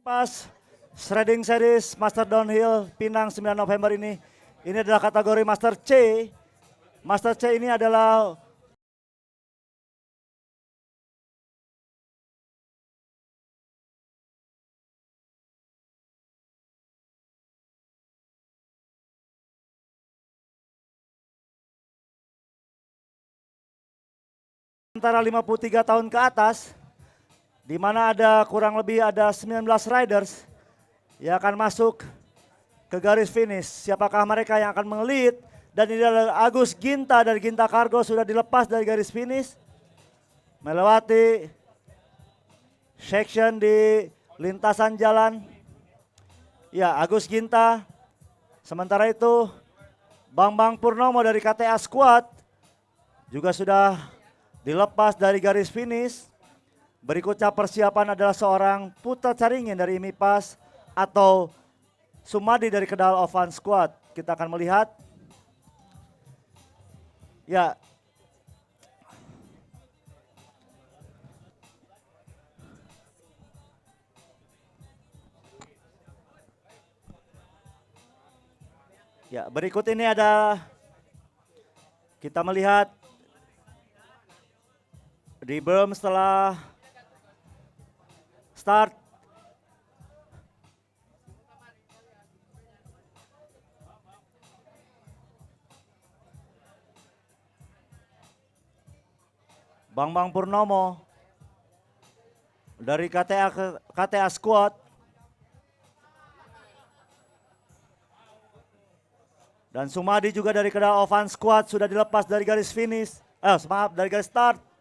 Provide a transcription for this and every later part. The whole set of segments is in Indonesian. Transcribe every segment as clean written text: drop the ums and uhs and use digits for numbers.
Pas Shredding Series Master Downhill Pinang 9 November ini adalah kategori Master C. Master C ini adalah antara 53 tahun ke atas, di mana ada kurang lebih ada 19 riders yang akan masuk ke garis finish. Siapakah mereka yang akan mengelit? Dan ini adalah Agus Ginta dari Ginta Cargo sudah dilepas dari garis finish. Melewati section di lintasan jalan. Ya, Agus Ginta. Sementara itu Bambang Purnomo dari KTA Squad juga sudah dilepas dari garis finish. Berikutnya persiapan adalah seorang Putra Caringin dari IMIPAS atau Sumadi dari Kedal Ovan Squad. Kita akan melihat. Ya. Ya, berikut ini ada kita melihat di berm setelah start. Bambang Purnomo dari KTA Squad. Dan Sumadi juga dari Kedal Ovan Squad sudah dilepas dari garis finish. Maaf, dari garis start.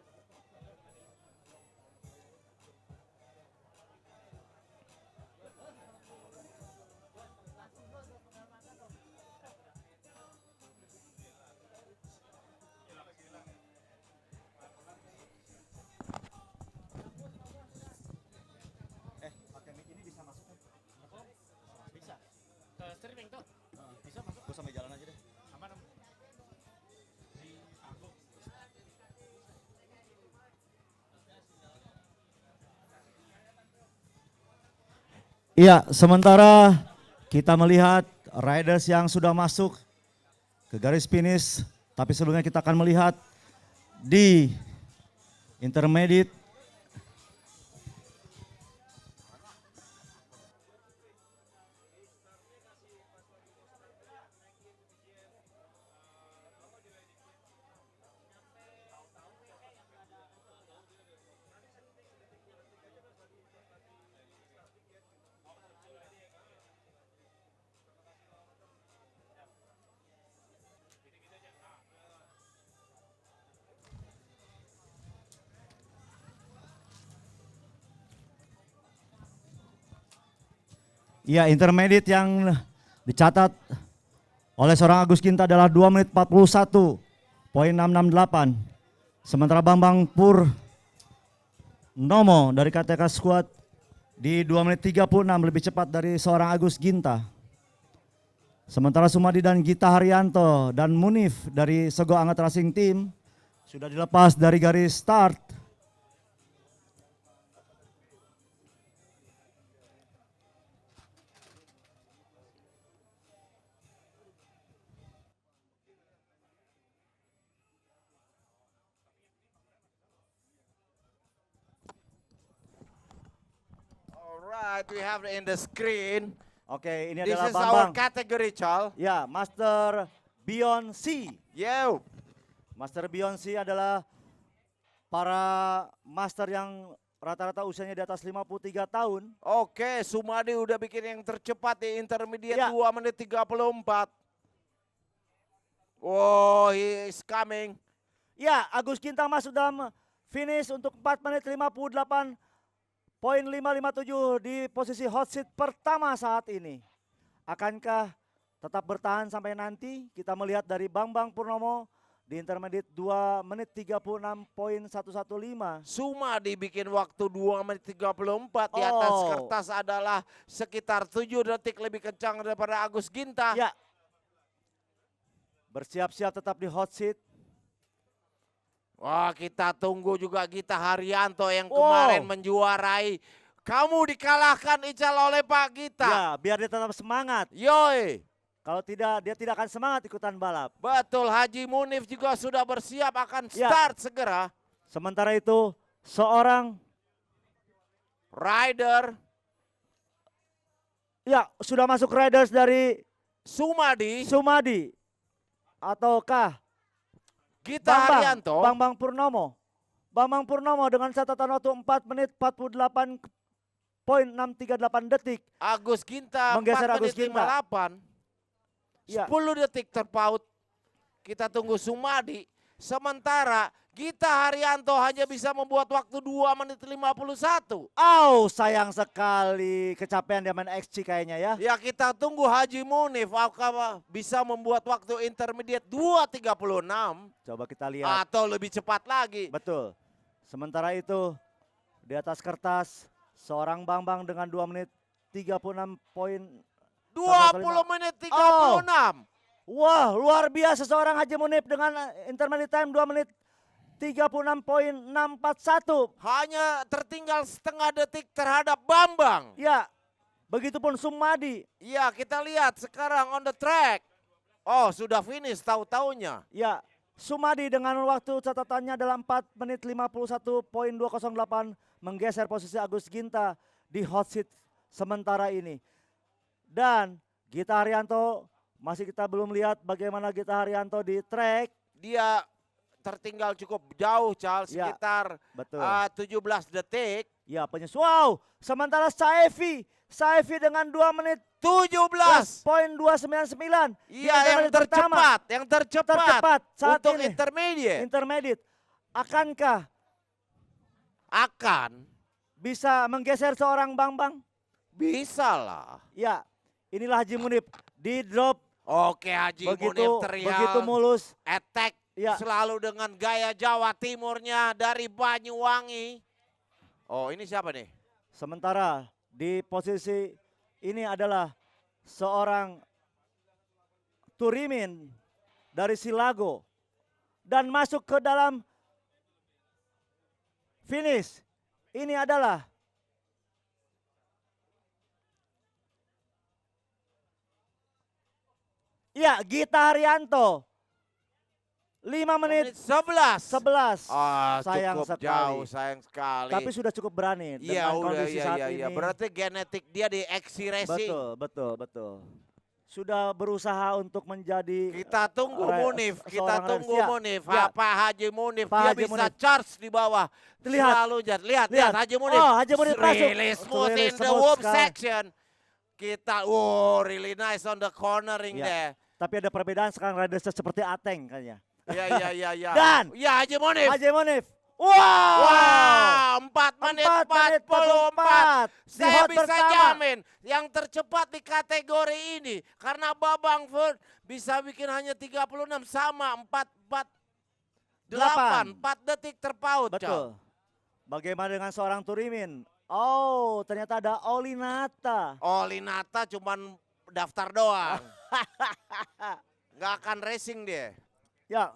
Iya, sementara kita melihat riders yang sudah masuk ke garis finish, tapi sebelumnya kita akan melihat di intermediate. Ya, intermediate yang dicatat oleh seorang Agus Ginta adalah 2 menit 41.668. Sementara Bambang Pur Nomo dari KTK Squad di 2 menit 36 lebih cepat dari seorang Agus Ginta. Sementara Sumadi dan Gita Haryanto dan Munif dari Sego Anget Racing Team sudah dilepas dari garis start. Alright, we have in the screen. Oke, ini This adalah is Bambang. our category, Chal. Ya, Master Beyond C. Yo. Master Beyond C adalah para master yang rata-rata usianya di atas 53 tahun. Oke, Sumadi udah bikin yang tercepat di intermediate Ya. 2 menit 34. Wow, he is coming. Ya, Agus Ginta masuk dalam finish untuk 4 menit 58.557 di posisi hot seat pertama saat ini. Akankah tetap bertahan sampai nanti? Kita melihat dari Bambang Purnomo di intermediate 2 menit 36.115. Sumadi bikin waktu 2 menit 34 di atas kertas adalah sekitar 7 detik lebih kencang daripada Agus Ginta. Ya. Bersiap-siap tetap di hot seat. Wah, kita tunggu juga Gita Haryanto yang kemarin menjuarai Kamu dikalahkan Ical oleh Pak Gita. Ya, biar dia tetap semangat. Yoi. Kalau tidak, dia tidak akan semangat ikutan balap. Betul, Haji Munif juga sudah bersiap akan Ya. start segera. Sementara itu, seorang Rider ya sudah masuk riders dari Sumadi, Sumadi ataukah Gita Haryanto. Bambang Purnomo. Bambang Purnomo dengan catatan waktu 4 menit 48,638 detik. Agus Ginta Menggeser 4 Agus menit Ginta. 58. Ya. 10 detik terpaut. Kita tunggu Sumadi. Sementara Gita Haryanto hanya bisa membuat waktu 2 menit 51. Sayang sekali kecapean dia main XC kayaknya ya. Ya kita tunggu Haji Munif apakah bisa membuat waktu intermediate 2.36 Coba kita lihat. atau lebih cepat lagi. Betul. Sementara itu di atas kertas seorang Bambang dengan 2 menit 36 poin. 20 menit 36. Wah, luar biasa seorang Haji Munif dengan intermediate time 2 menit 36,641. Hanya tertinggal setengah detik terhadap Bambang. Ya, begitupun Sumadi. Ya kita lihat sekarang on the track. Oh sudah finish tahu-taunya. Ya, Sumadi dengan waktu catatannya dalam 4 menit 51,208 menggeser posisi Agus Ginta di hot seat sementara ini. Dan Gita Haryanto masih kita belum lihat bagaimana Gita Haryanto di track. Dia tertinggal cukup jauh Charles, Ya, sekitar betul. 17 detik. Ya, wow. Sementara Saevi dengan 2 menit 17.299. Iya yang tercepat, tercepat saat untuk ini. intermediate. Akankah Akan bisa menggeser seorang Bambang? bisa lah. Ya, inilah Haji Munif di drop Oke Haji Munif teriak. begitu mulus. Attack Ya. selalu dengan gaya Jawa Timurnya dari Banyuwangi. Oh ini siapa nih? Sementara di posisi ini adalah seorang Turimin dari Silago dan masuk ke dalam finish. Ini adalah Gita Haryanto. 5 menit 11. Sayang cukup sekali. jauh, sayang sekali. Tapi sudah cukup berani Iya dengan udah, kondisi iya, saat iya, ini. iya. Berarti genetik dia di XC Racing. Betul. Sudah berusaha untuk menjadi Kita tunggu Munif, kita seorang tunggu race. Munif. Ya. Apa Haji Munif Pak dia Haji bisa Munif. charge di bawah. Lihat. Selalu lihat Haji Munif. Oh, Haji Munif masuk. Really smooth Really in the smooth whoop sekali. section. Kita, really nice on the cornering Ya. there. Tapi ada perbedaan sekarang ridersnya seperti Ateng kayaknya. Iya. Dan ya Haji Munif. Haji Munif. Wow, 4 menit 44. 4 di Saya hot bisa pertama. jamin yang tercepat di kategori ini. Karena Babang Ford bisa bikin hanya 36 sama 4 detik terpaut. Cal. Betul. Bagaimana dengan seorang Turimin? Oh, ternyata ada Olinata. Olinata cuman daftar doang. Nggak akan racing dia. Ya,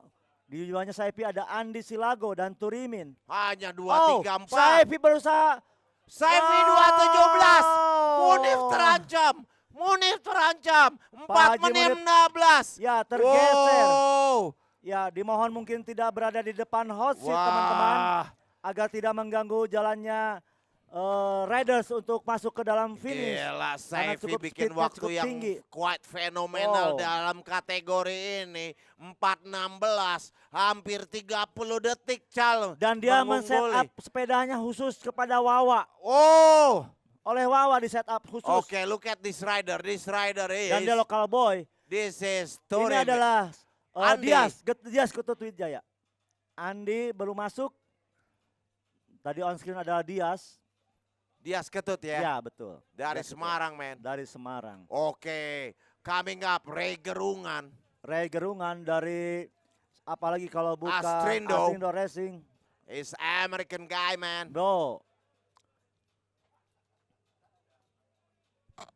di bawahnya Saifi ada Andi Silago dan Turimin. Hanya 2, Oh, 3, 4. Saifi berusaha. Saifi Oh. 2.17. Munif terancam. 4 Pak Haji menit Munif. 16. Ya, tergeser. Wow. Ya, dimohon mungkin tidak berada di depan hot seat Wah. teman-teman. Agar tidak mengganggu jalannya riders untuk masuk ke dalam finish. Gila, Karena Saifi cukup bikin speednya waktu cukup yang tinggi. quite fenomenal Oh. dalam kategori ini. 4.16, hampir 30 detik Cal. Dan dia mengungguli. men-set up sepedanya khusus kepada Wawa. Oh, Oleh Wawa di set up khusus. oke, look at this rider. This rider Dan dia is, lokal boy. this is Ini Turim. adalah Andi. Dias Ketut Wijaya. Andi baru masuk. Tadi on screen adalah Dias. Dias Ketut ya, Ya, betul. dari Dias Ketut. Semarang men. Dari Semarang. Oke, coming up Ray Gerungan. Ray Gerungan dari apalagi kalau bukan Astrindo. Racing. Is American guy man. Bro.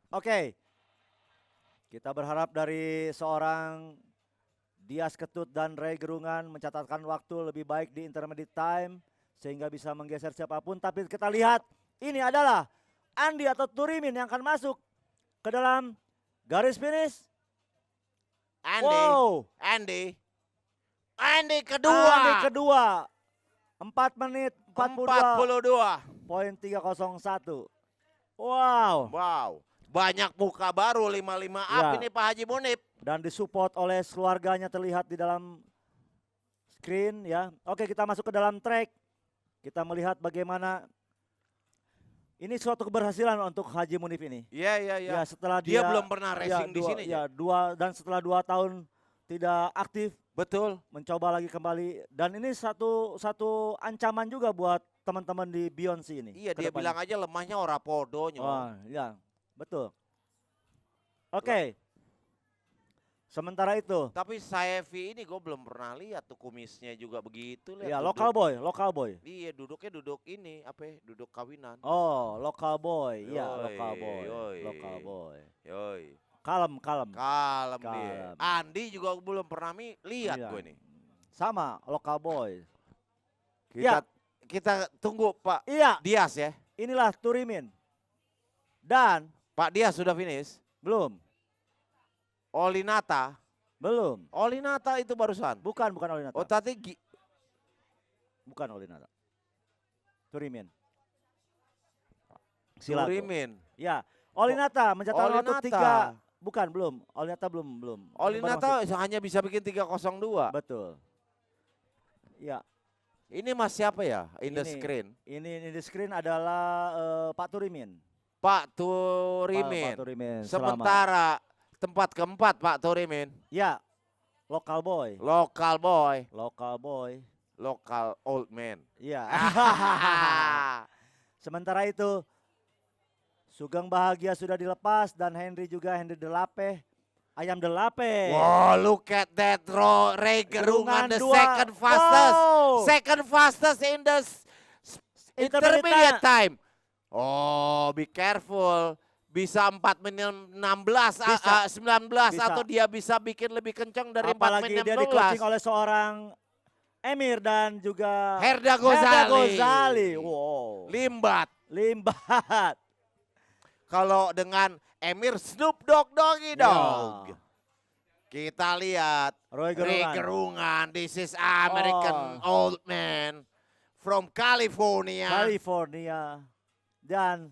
Oke. Kita berharap dari seorang Dias Ketut dan Ray Gerungan mencatatkan waktu lebih baik di intermediate time sehingga bisa menggeser siapapun. Tapi kita lihat ini adalah Andi atau Turimin yang akan masuk ke dalam garis finish. Andy, Wow, Andy kedua. Andi kedua. 4 menit 42. 42. Poin 301. Wow. Wow, banyak muka baru 55 up Ya. ini Pak Haji Munib. Dan disupport oleh keluarganya terlihat di dalam screen ya. Oke, kita masuk ke dalam track. Kita melihat bagaimana ini suatu keberhasilan untuk Haji Munib ini. Iya, iya, iya. Ya, setelah Dia dia belum pernah racing di sini. Ya, setelah 2 tahun tidak aktif, Betul. mencoba lagi kembali, dan ini satu ancaman juga buat teman-teman di Beyonce ini. Iya, ke dia depannya. bilang aja lemahnya ora podonya. Wah, ya, betul. Oke. Sementara itu, Tapi Saevi ini gue belum pernah lihat tuh kumisnya juga begitu. lihat ya duduk. lokal boy. Iya, duduknya duduk ini apa ya? Duduk kawinan. Oh, lokal boy. Iya, Yoi, lokal boy. yoi. Lokal boy. Yoi. Kalem. Kalem dia. Kalem. Andi juga belum pernah lihat Iya. gue nih. Sama, lokal boy. Kita kita tunggu Pak Iya, Dias ya. inilah Turimin. Dan Pak Dias sudah finish. belum. Olinata itu barusan. Bukan Olinata. Oh tadi Bukan Olinata. Turimin. Silago. Turimin. Ya, Olinata mencatatkan waktu Olinata. 3. Bukan, belum. Olinata belum. Olinata hanya bisa bikin 302. Betul. Ya, Ini Mas siapa ya? In the Ini. screen. ini di screen adalah Pak Turimin. Pak Turimin. Pak Turimin. Selamat. Sementara tempat keempat Pak Turimin. Ya, lokal boy. Lokal boy. Lokal boy. Lokal old man. Iya. Sementara itu Sugeng Bahagia sudah dilepas dan Henry Delape. Ayam Delape. Wow, look at that Ray Gerungan, the dua. second fastest. Wow. Second fastest in the intermediate time. Oh, be careful. Bisa 4 menit 16, Bisa. 19 Bisa. atau dia bisa bikin lebih kencang dari 4 Apalagi menit dia 16. di-coaching oleh seorang Emir dan juga Herda Gozali. Wow. Limbat. Limbat. Kalau dengan Emir Snoop Doggy Ya. Dogg. Kita lihat Roy Ray Gerungan. Gerungan. This is American old man from California. Dan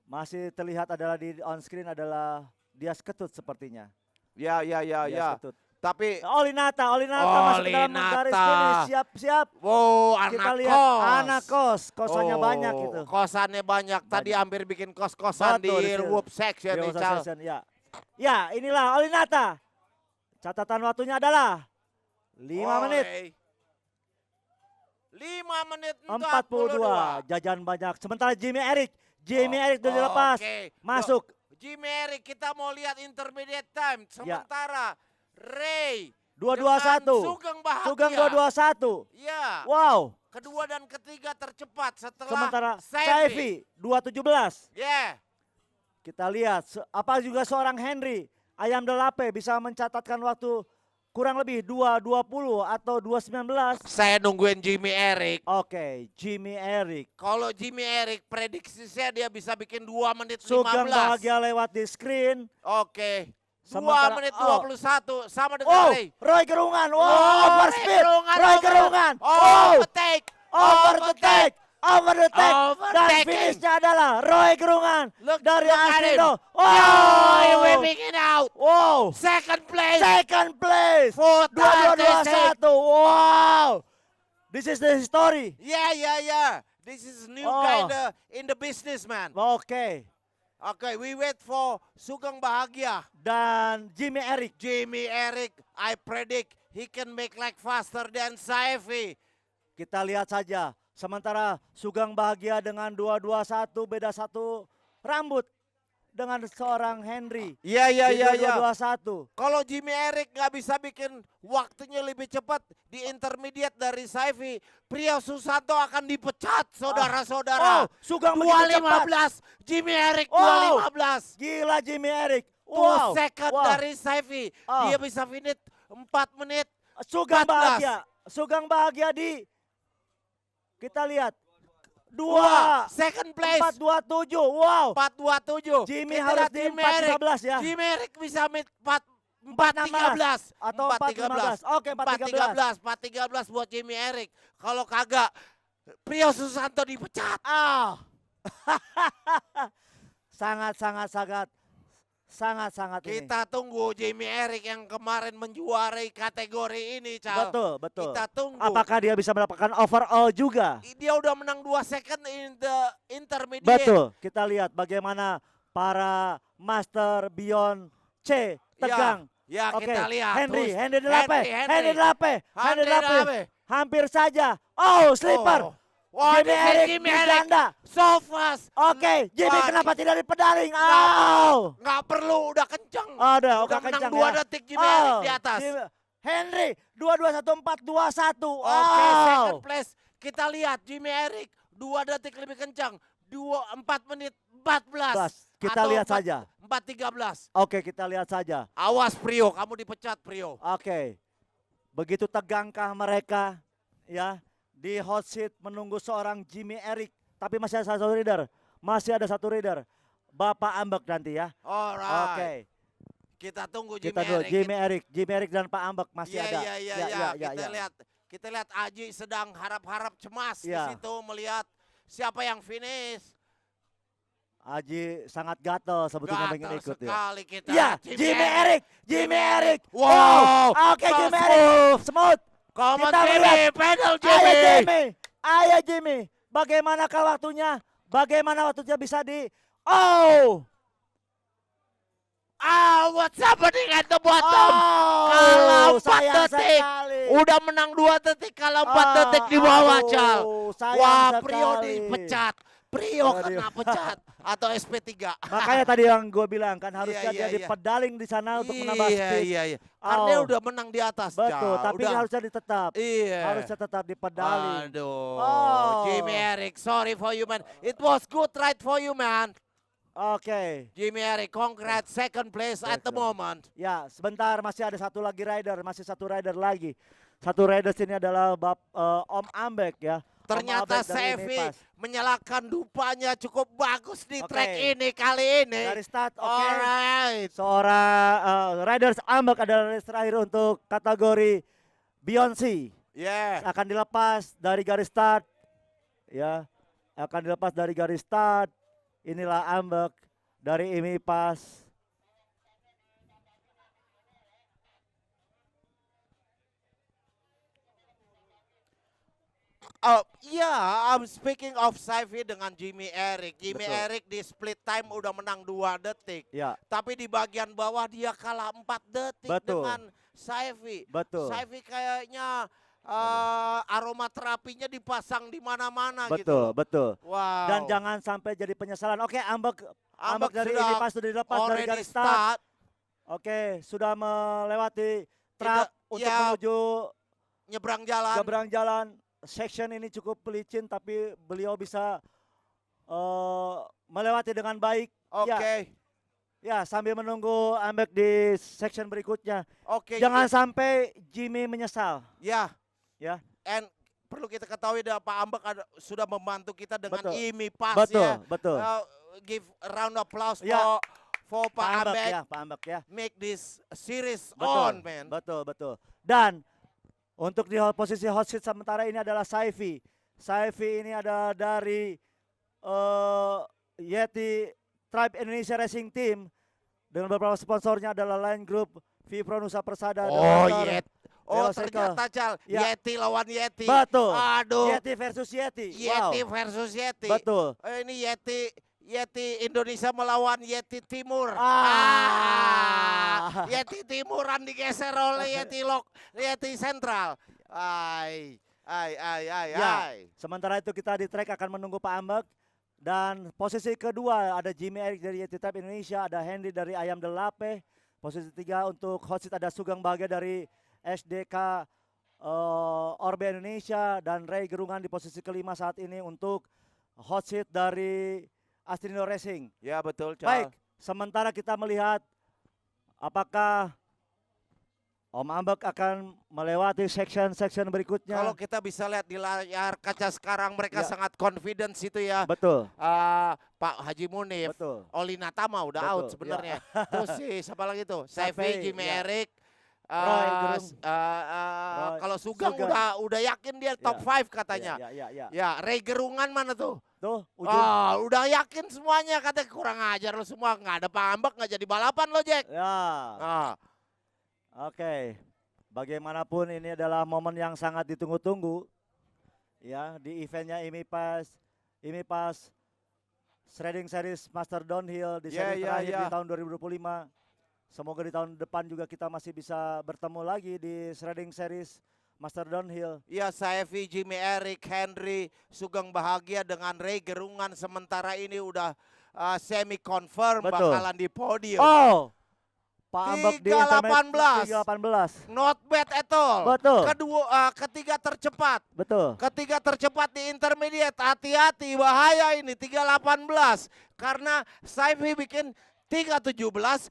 masih terlihat adalah di on screen adalah Dias Ketut sepertinya. Ya. Dias Ketut. Tapi Olinata masuk ke dalam garis finish. Siap. wow, Kita anak lihat kos. anak kos. Kosannya banyak gitu. Kosannya banyak. Tadi hampir bikin kos-kosan di Betul, di Whoop Section. Di nih, Osa Cal. Session, ya. Ya, inilah Olinata. Catatan waktunya adalah 5 menit 5 menit 42. Jajan banyak. Sementara Jimmy Eric sudah dilepas. Oke. Masuk. Jimmy Eric, kita mau lihat intermediate time. Sementara Ray 221. dengan Sugeng Bahagia. Sugeng 221. Ya. Wow. Kedua dan ketiga tercepat setelah Sementara Saevi. Saifi 217. Ya. Kita lihat apa juga seorang Henry Ayam Delape bisa mencatatkan waktu kurang lebih 2:20 atau 2:19. Saya nungguin Jimmy Eric. Oke, Jimmy Eric. Kalau Jimmy Eric prediksi saya dia bisa bikin 2 menit 15. Sugeng Bahagia lewat di screen. Oke. 2 Sementara- menit 21 sama dengan Ray. Roy Gerungan. Wow, Oh, overspeed. Roy Gerungan. Overtake. Over the take. Dan Overtaken. finishnya adalah Roy Gerungan Look dari at him. Aslindo. Yo, whipping it out. Wow. Second place. Second place. For 2221. Wow. This is the story. Yeah. This is new guy in the business, man. Oke. Okay, we wait for Sugeng Bahagia. Dan Jimmy Eric. Jimmy Eric, I predict he can make like faster than Saevi. Kita lihat saja. Sementara Sugeng Bahagia dengan 221 beda 1 rambut dengan seorang Henry. Iya. 221. Kalau Jimmy Eric nggak bisa bikin waktunya lebih cepat di intermediate dari Saevi, Priyo Susanto akan dipecat, saudara-saudara. Sugeng begitu cepat. 2.15, Jimmy Eric Oh. 2.15. Gila Jimmy Eric. 2 second dari Saevi. Oh. Dia bisa finish 4 menit. Sugeng 14. Bahagia. Sugeng Bahagia di kita lihat 2, second place 427. Wow. 427. Jimmy Kita harus lihat di Jimmy Eric. 415 ya. Jimmy Eric bisa 413 atau 415. Oke, 413. 413 buat Jimmy Eric. Kalau kagak Prio Susanto dipecat. Ah. sangat ini. Kita tunggu Jimmy Eric yang kemarin menjuarai kategori ini, Cal. Betul. Kita tunggu. Apakah dia bisa mendapatkan overall juga? Dia udah menang 2 second in the intermediate. Betul. Kita lihat bagaimana para Master Beyond C tegang. Ya, Oke, kita lihat. Henry Henry. Delape. Hampir saja. Oh, slipper. Wah, Jimmy Eric ganda. So fast. Oke, Jimmy Wah, kenapa tidak dipedaling? Oh. Nggak perlu, udah kencang. Udah menang kencang 2 ya. detik Jimmy Eric di atas. Henry 221 421. Oke, second place. Kita lihat Jimmy Eric 2 detik lebih kencang. 4 menit 14. Kita lihat saja. 4:13. Oke, kita lihat saja. Awas Prio, kamu dipecat Prio. Oke. Begitu tegangkah mereka ya di hot seat menunggu seorang Jimmy Eric, tapi masih ada satu rider. Bapak Ambek nanti ya. Alright. Oke. Kita tunggu Kita Jimmy Eric. Jimmy Eric dan Pak Ambek masih ada. Iya. Kita lihat Aji sedang harap-harap cemas di Ya. situ melihat siapa yang finish. Aji sangat gatel sebetulnya Gatal ingin ikut ya. sekali kita. Ya, Jimmy Eric. Wow. Oke, Jimmy Eric. Smooth. Come on Kita Jimmy, melihat. pedal Jimmy. Ayo Jimmy. Bagaimanakah waktunya? Bisa di What's happening at the bottom? Kalah 4 sayang detik. sekali. Udah menang 2 detik, kalah 4 detik di bawah, Cal. Sayang Wah, sekali. Prio dipecat. Prio Aduh. kena pecat atau SP3. Makanya tadi yang gue bilang kan harusnya Iya, dia dipedaling di sana untuk menambah speed. Iya. Karena dia udah menang di atas, Betul, Cal. tapi Udah. harusnya ditetap. Iya. Harusnya tetap dipedaling. Aduh, Jimmy Eric, sorry for you, man. It was good ride for you, man. Oke. Jimmy Eric, congrats, second place at the moment. Ya, sebentar masih ada satu rider lagi. Satu rider sini adalah Om Ambek ya. Ternyata Sevi menyalakan dupanya cukup bagus di track ini kali ini. Dari start, oke. Alright. Seorang Riders Ambek adalah race terakhir untuk kategori Beyonce. Yeah. Akan dilepas dari garis start. Ya, Inilah Ambek dari IMI Pas. I'm speaking of Sevi dengan Jimmy Eric. Jimmy Betul. Eric di split time udah menang 2 detik. Ya, Tapi di bagian bawah dia kalah 4 detik Betul. dengan Sevi. betul. Sevi kayaknya aromaterapinya dipasang di mana-mana gitu. Betul. Wow. Dan jangan sampai jadi penyesalan. Oke, Ambek dari sudah IMI Pas sudah dilepas dari already garis start. Oke, sudah melewati trap untuk ya, menuju nyebrang jalan. Section ini cukup pelicin tapi beliau bisa melewati dengan baik. Oke. Ya, sambil menunggu Ambek di section berikutnya. Oke. Jangan sampai Jimmy menyesal. Ya. Ya. And perlu kita ketahui Pak Ambek sudah membantu kita dengan Betul. IMI Pas Betul, ya. betul. Give a round of applause Ya. for Pak Ambek. Pak Ambek ya. Make this series Betul, on, man. Betul. Dan untuk di posisi hot seat sementara ini adalah Sevi. Sevi ini ada dari Yeti Tribe Indonesia Racing Team dengan beberapa sponsornya adalah Line Group, Vipro Nusa Persada. Ternyata Cal, Ya. Yeti lawan Yeti. Betul. Aduh. Yeti versus Yeti. Yeti Wow. versus Yeti. Betul. Ini Yeti Indonesia melawan Yeti Timur. Yeti Timuran digeser oleh Yeti Sentral. Sementara itu kita di track akan menunggu Pak Ambek. Dan posisi kedua ada Jimmy Eric dari Yeti Tribe Indonesia, ada Henry dari Ayam Delape. Posisi 3 untuk hot seat ada Sugeng Bahagia dari SDK Orbe Indonesia dan Ray Gerungan di posisi kelima saat ini untuk hot seat dari Astrindo Racing. Ya betul, Cal. Baik, sementara kita melihat apakah Om Ambek akan melewati section berikutnya. Kalau kita bisa lihat di layar kaca sekarang mereka Ya. sangat confidence itu ya. Betul, Pak Haji Munif, betul. Oli Natama udah Betul, out ya. sebenarnya. Terus si siapa lagi tuh? Saifi, Saifi, Jimmy ya. Eric. Roy Gerung. Roy, kalau Sugeng Sugeng. udah yakin dia top 5 katanya. Ya. Ya, Ray Gerungan mana tuh? Tuh, ujung. Udah yakin semuanya, katanya kurang ajar lo semua, nggak ada Pak Ambek nggak jadi balapan lo Jack. Ya. Ah. Oke. Bagaimanapun ini adalah momen yang sangat ditunggu-tunggu. Ya, di eventnya IMI Pass Shredding Series Master Downhill di seri terakhir di tahun 2025. Semoga di tahun depan juga kita masih bisa bertemu lagi di Shredding Series Master Downhill. Ya, Saifi, Jimmy Eric, Henry, Sugeng bahagia dengan Ray Gerungan sementara ini udah semi confirm Betul. bakalan di podium. Oh, Pak Ambek di 3.18. Not bad at all. Betul. Ketiga tercepat. Betul. Ketiga tercepat di intermediate. Hati-hati, bahaya ini 3.18. Karena Saifi bikin 3.17,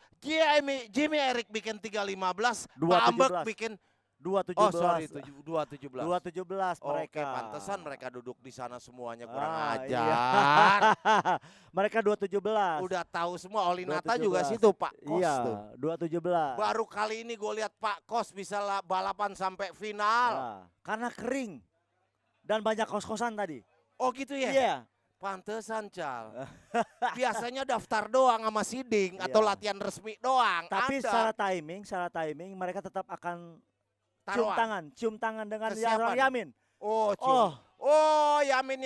Jimmy Eric bikin 3.15, Pak Ambek bikin 2.17. Oh sorry, 2.17. 2.17 mereka. Oke, pantesan mereka duduk di sana semuanya kurang Iya. ajar. Mereka 2.17. Udah tahu semua, Oli Nata 2.17. juga situ Pak Kos Iya, tuh. 2.17. Baru kali ini gue lihat Pak Kos bisa balapan sampai final. Nah, karena kering dan banyak kos-kosan tadi. Oh gitu ya? Iya. Pantesan Cal. Biasanya daftar doang sama seeding Iya. atau latihan resmi doang. Tapi Ada. secara timing mereka tetap akan Taruhan. cium tangan dengan Ke siapa nih? Yamin. Oh, Oh, Yamin.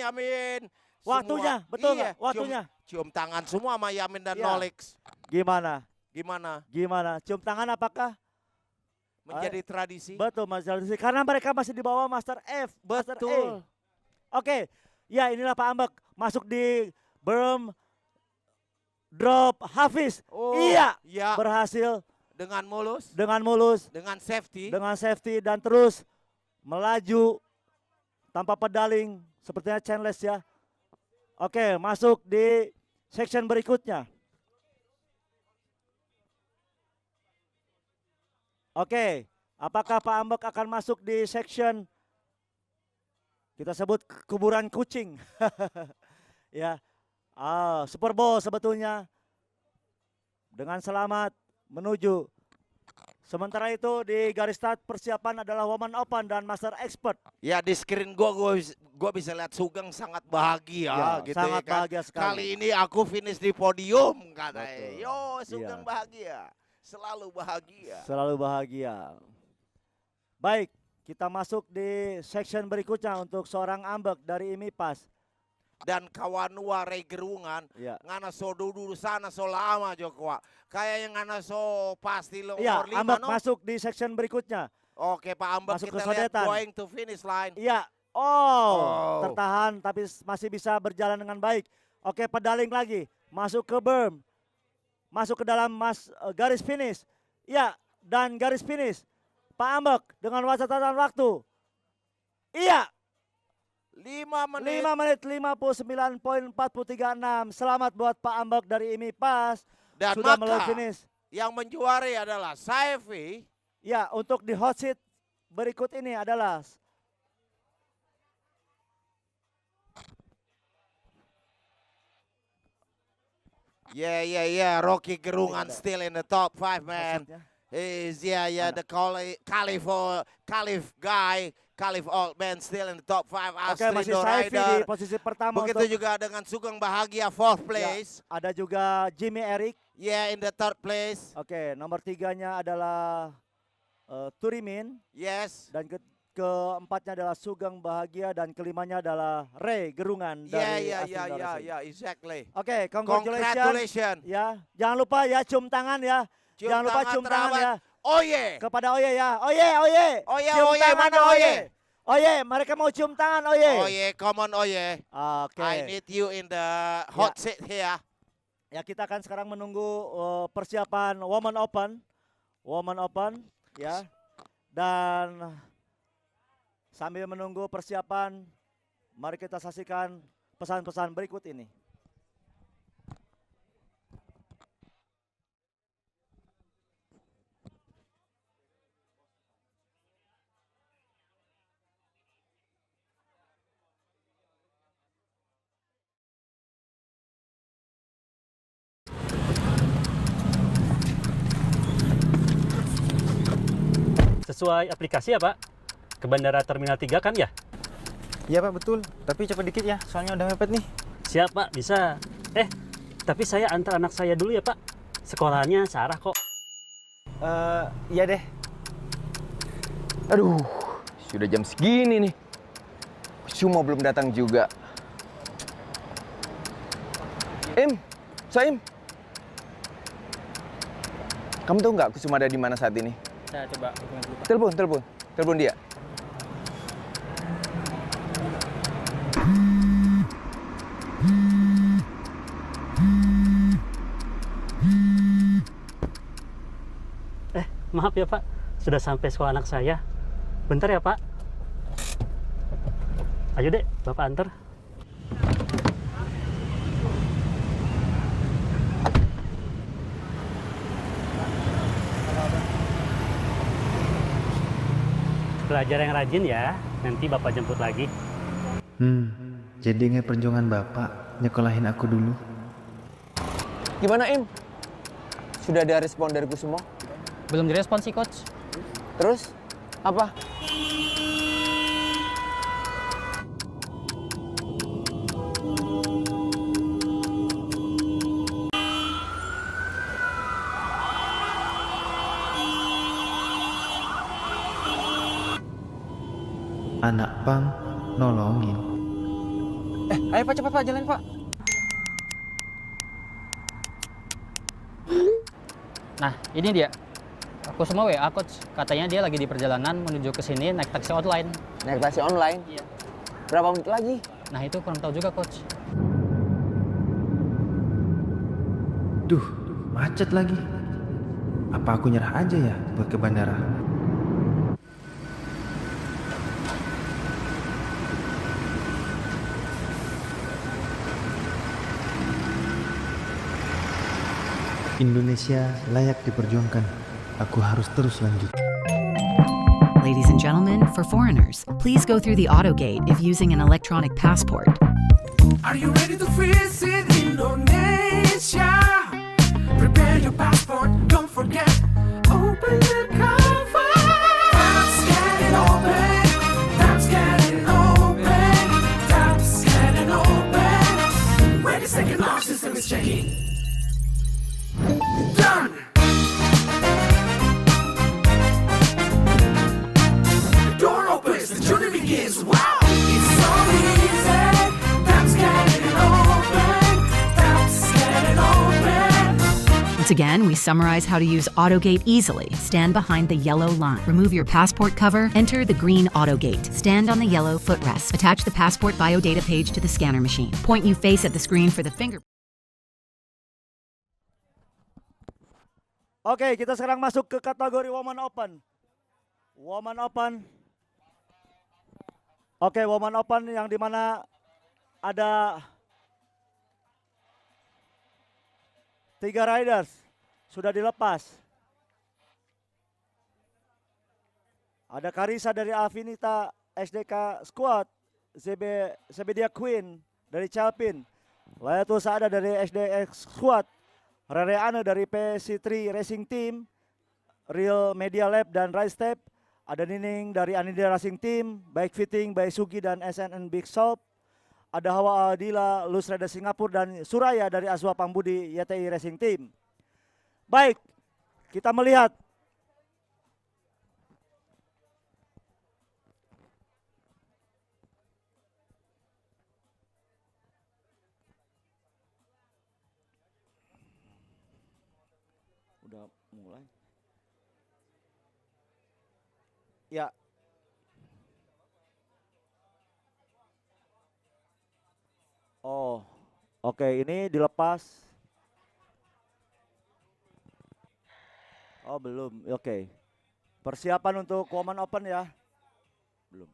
waktunya, Semua- betul iya, nggak? Waktunya. Cium tangan semua sama Yamin dan Iya. Nolix. Gimana? Gimana? Cium tangan apakah? Menjadi tradisi? Betul, Mas Jalisi. Karena mereka masih di bawah Master F. Master Betul. A. Oke. Ya, inilah Pak Ambek masuk di berm drop Hafiz. Oh, Iya. Ya, Berhasil dengan mulus, dengan mulus, dengan safety. dengan safety dan terus melaju tanpa pedaling sepertinya chainless ya. Oke, masuk di section berikutnya. Oke, apakah Pak Ambek akan masuk di section kita sebut kuburan kucing? Ya, Super Bowl sebetulnya dengan selamat menuju. Sementara itu di garis start persiapan adalah Woman Open dan Master Expert. Ya di screen gua bisa lihat Sugeng sangat bahagia Ya, gitu sangat ya kan. bahagia sekali. Kali ini aku finish di podium katanya. Betul. Yo, Sugeng Iya. bahagia. Selalu bahagia. Selalu bahagia. Baik, kita masuk di section berikutnya untuk seorang Ambek dari IMI Pass. Dan kawanua Ray Gerungan Ya. ngana so dulu sana so lama Joko. Kayak yang ngana so pasti lo Iya, umur 5 Ambek no. masuk di section berikutnya. Oke Pak Ambek Masuk kita ke lihat sodetan. going to finish line. Iya. Oh. Tertahan tapi masih bisa berjalan dengan baik. Oke, pedaling lagi. Masuk ke berm. Masuk ke dalam garis finish. Iya, dan garis finish. Pak Ambek dengan catatan waktu. Iya, 5 menit. 5 menit 59.436. Selamat buat Pak Ambek dari IMI Pass. Dan Sudah maka melewati finish. yang menjuari adalah Saifi. Ya, untuk di hot seat berikut ini adalah Yeah. Rocky Gerungan Tidak. still in the top 5, man. maksudnya. He's Mana? the Caliph guy, Caliph old man still in the top 5. Oke, Astrid masih Saifi di Rider. posisi pertama. Begitu untuk, juga dengan Sugeng Bahagia 4th ya, place. ada juga Jimmy Eric. Yeah, in the 3rd place. Oke, nomor 3-nya adalah Turimin. Yes. Dan keempatnya adalah Sugeng Bahagia. Dan kelimanya adalah Ray Gerungan dari Astrid Racing. Yeah, exactly. Oke, congratulations. Congratulations. Ya, jangan lupa ya cium tangan ya. Jangan lupa cium tangan terawat. ya. Oye. Kepada Oye ya. Oye. Cium Oye, tangan, mana Oye? Oye, mereka mau cium tangan Oye. Oye, come on Oye. Oke. I need you in the hot seat here. Ya, kita akan sekarang menunggu persiapan Woman Open ya. Dan sambil menunggu persiapan, mari kita saksikan pesan-pesan berikut ini. Sesuai aplikasi ya Pak? Ke Bandara Terminal 3 kan ya? Iya Pak, betul. Tapi cepet dikit ya, soalnya udah mepet nih. Siap Pak, bisa. Tapi saya antar anak saya dulu ya Pak. Sekolahnya searah kok. Iya deh. Aduh, sudah jam segini nih. Cuma belum datang juga. Saim. Kamu tahu nggak Kusuma ada di mana saat ini? Saya coba hubungin dulu, Pak. Telepon dia. Maaf ya Pak, sudah sampai sekolah anak saya. Bentar ya Pak. Ayo dek, Bapak antar. Belajar yang rajin ya, nanti Bapak jemput lagi. Jadi ingat perjuangan Bapak nyekolahin aku dulu. Gimana Sudah ada respon dari Kusuma? Belum direspon sih, Coach. Terus apa? Anak pang nolongin. Ayo Pak, cepat Pak, jalan Pak. Nah, ini dia. Aku semua WA, Coach. Katanya dia lagi di perjalanan menuju ke sini naik taksi online. Naik taksi online? Iya. Berapa menit lagi? Nah, itu kurang tahu juga, Coach. Duh, macet lagi. Apa aku nyerah aja ya buat ke bandara? Indonesia layak diperjuangkan. Aku harus terus lanjut. Ladies and gentlemen, for foreigners, please go through the AutoGate if using an electronic passport. Are you ready to visit Indonesia? Prepare your passport, don't forget. Open the cover. That's getting open. That's getting open. That's getting open. Wait a second, our system is checking. Done. The door opens, the journey begins. Wow, it's so easy. That's getting open. That's getting open. Once again, we summarize how to use AutoGate easily. Stand behind the yellow line. Remove your passport cover. Enter the green AutoGate. Stand on the yellow footrest. Attach the passport biodata page to the scanner machine. Point you face at the screen for the fingerprint. Oke, kita sekarang masuk ke kategori Woman Open. Woman Open. Oke, Woman Open yang dimana ada 3 riders sudah dilepas. Ada Karisa dari Afinita SDK Squad, Zebedia Queen dari Chalpin, Layatul Saada dari SDX Squad, Rere Ane dari PC3 Racing Team, Real Media Lab dan Rise Step. Ada Nining dari Anida Racing Team, Bike Fitting by Sugi dan SNN Big Shop. Ada Hawa Adila, Lus Rider Singapura dan Suraya dari Azwa Pambudi YTI Racing Team. Baik, kita melihat udah mulai. Ya. Oh, oke, ini dilepas. Oh, belum. Oke. Persiapan untuk Woman Open ya. Belum.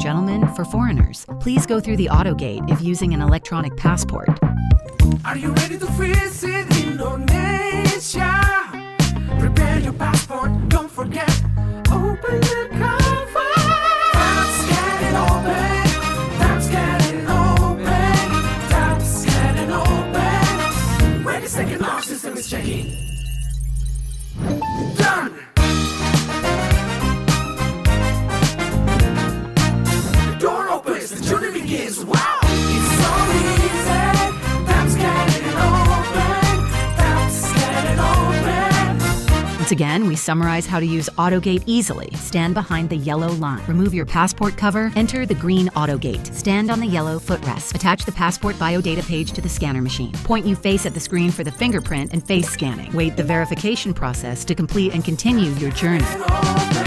gentlemen, for foreigners, please go through the AutoGate if using an electronic passport. Are you ready to visit Indonesia? Prepare your passport, don't forget. Open the cover. That's getting open. That's getting open. That's getting open. Wait a second, our system is checking. Done. The door opens, the journey begins. Wow, it's so easy. That's getting open. That's getting open. Once again, we summarize how to use AutoGate easily. Stand behind the yellow line. Remove your passport cover. Enter the green AutoGate. Stand on the yellow footrest. Attach the passport biodata page to the scanner machine. Point you face at the screen for the fingerprint and face scanning. Wait the verification process to complete and continue your journey. Open.